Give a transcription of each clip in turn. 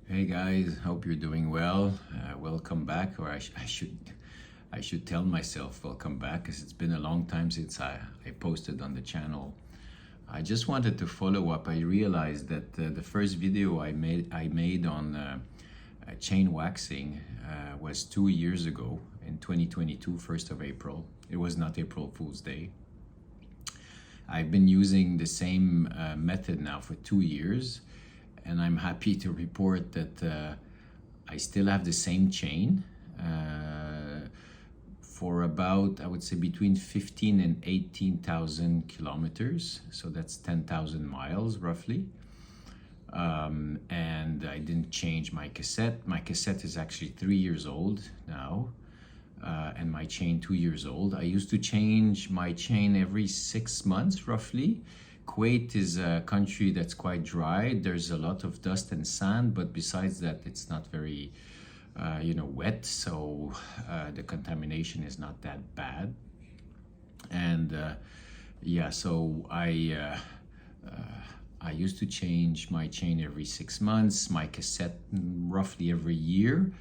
Hey guys, hope you're doing well. Welcome back, or I should tell myself welcome back, because it's been a long time since I posted on the channel. I just wanted to follow up. I realized that the first video I made on chain waxing was 2 years ago in 2022, 1st of April. It was not April Fool's Day. I've been using the same method now for 2 years, and I'm happy to report that I still have the same chain for about, I would say, between 15 and 18,000 kilometers. So that's 10,000 miles roughly. And I didn't change my cassette. My cassette is actually 3 years old now, and my chain 2 years old. I used to change my chain every 6 months roughly. Kuwait is a country that's quite dry. There's a lot of dust and sand, but besides that, it's not very, wet. So the contamination is not that bad. And so I used to change my chain every 6 months, my cassette roughly every year,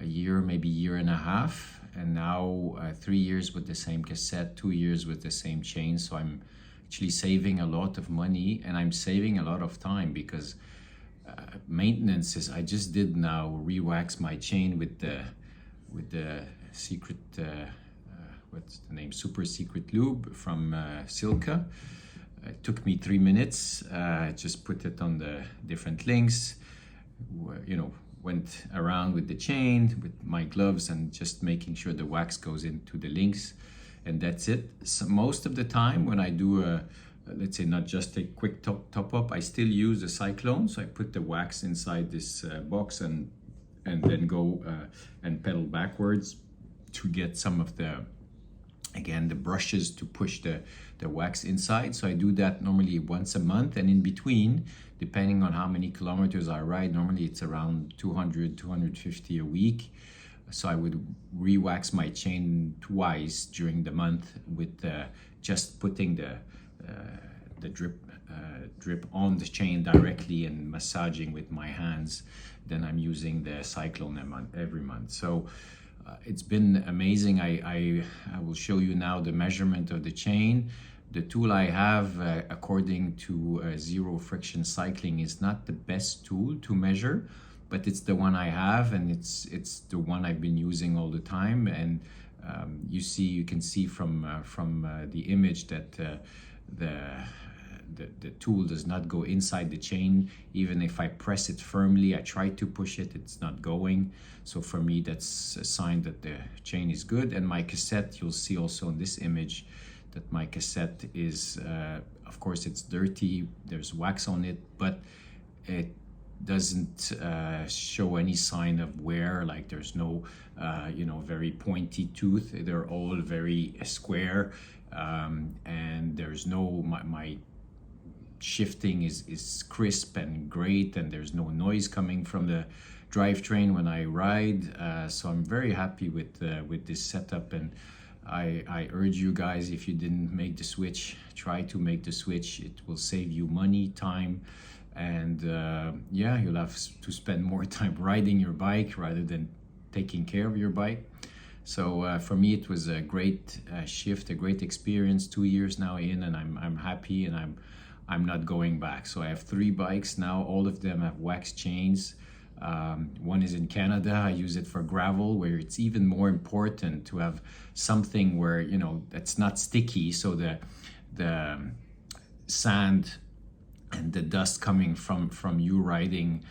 a year, maybe year and a half. And now 3 years with the same cassette, 2 years with the same chain. So I'm actually saving a lot of money, and I'm saving a lot of time, because maintenance is, I just did now re-wax my chain with the secret what's the name, super secret lube from Silka. It took me 3 minutes. Just put it on the different links, went around with the chain with my gloves and just making sure the wax goes into the links, and that's it. So most of the time when I do let's say not just a quick top up, I still use a cyclone. So I put the wax inside this box and then go and pedal backwards to get some of the brushes to push the wax inside. So I do that normally once a month, and in between, depending on how many kilometers I ride, normally it's around 200, 250 a week. So I would re-wax my chain twice during the month with just putting the drip on the chain directly and massaging with my hands. Then I'm using the cyclone every month. So it's been amazing. I will show you now the measurement of the chain. The tool I have, according to Zero Friction Cycling, is not the best tool to measure, but it's the one I have, and it's the one I've been using all the time. And you can see from the image that the tool does not go inside the chain. Even if I press it firmly, I try to push it, it's not going. So for me, that's a sign that the chain is good. And my cassette, you'll see also in this image that my cassette is, of course, it's dirty. There's wax on it, but it doesn't show any sign of wear. Like there's no, very pointy tooth. They're all very square, and there's no, my shifting is crisp and great, and there's no noise coming from the drivetrain when I ride. So I'm very happy with this setup, and I urge you guys, if you didn't make the switch, try to make the switch. It will save you money, time, and you'll have to spend more time riding your bike rather than taking care of your bike. So for me, it was a great shift, a great experience. 2 years now in, and I'm happy, and I'm not going back. So I have 3 bikes now. All of them have wax chains. One is in Canada. I use it for gravel, where it's even more important to have something where, that's not sticky. So the sand and the dust coming from you riding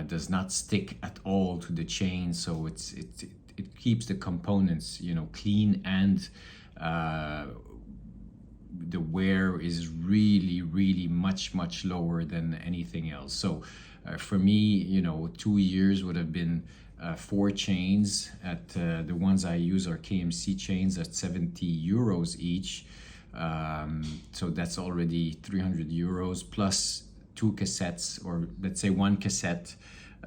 does not stick at all to the chain. So it keeps the components, clean, and the wear is really, really much lower than anything else. So for me, 2 years would have been 4 chains. At the ones I use are KMC chains at 70 euros each. So that's already 300 euros plus 2 cassettes, or let's say 1 cassette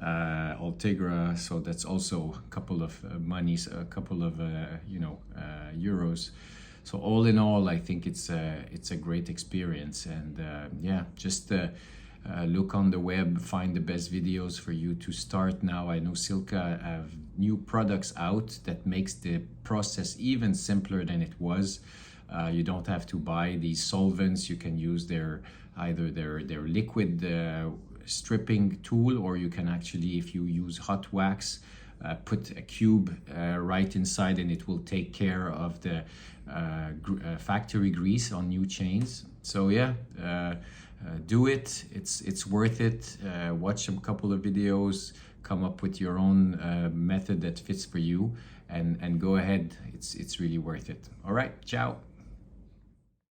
Ultegra. So that's also a couple of a couple of euros. So all in all, I think it's a great experience, and just Look on the web, find the best videos for you to start now. I know Silca have new products out that makes the process even simpler than it was. You don't have to buy these solvents. You can use either their liquid stripping tool, or you can actually, if you use hot wax, put a cube right inside, and it will take care of the factory grease on new chains. So yeah, do it. It's worth it. Watch a couple of videos, come up with your own method that fits for you, and go ahead. It's really worth it. All right, ciao.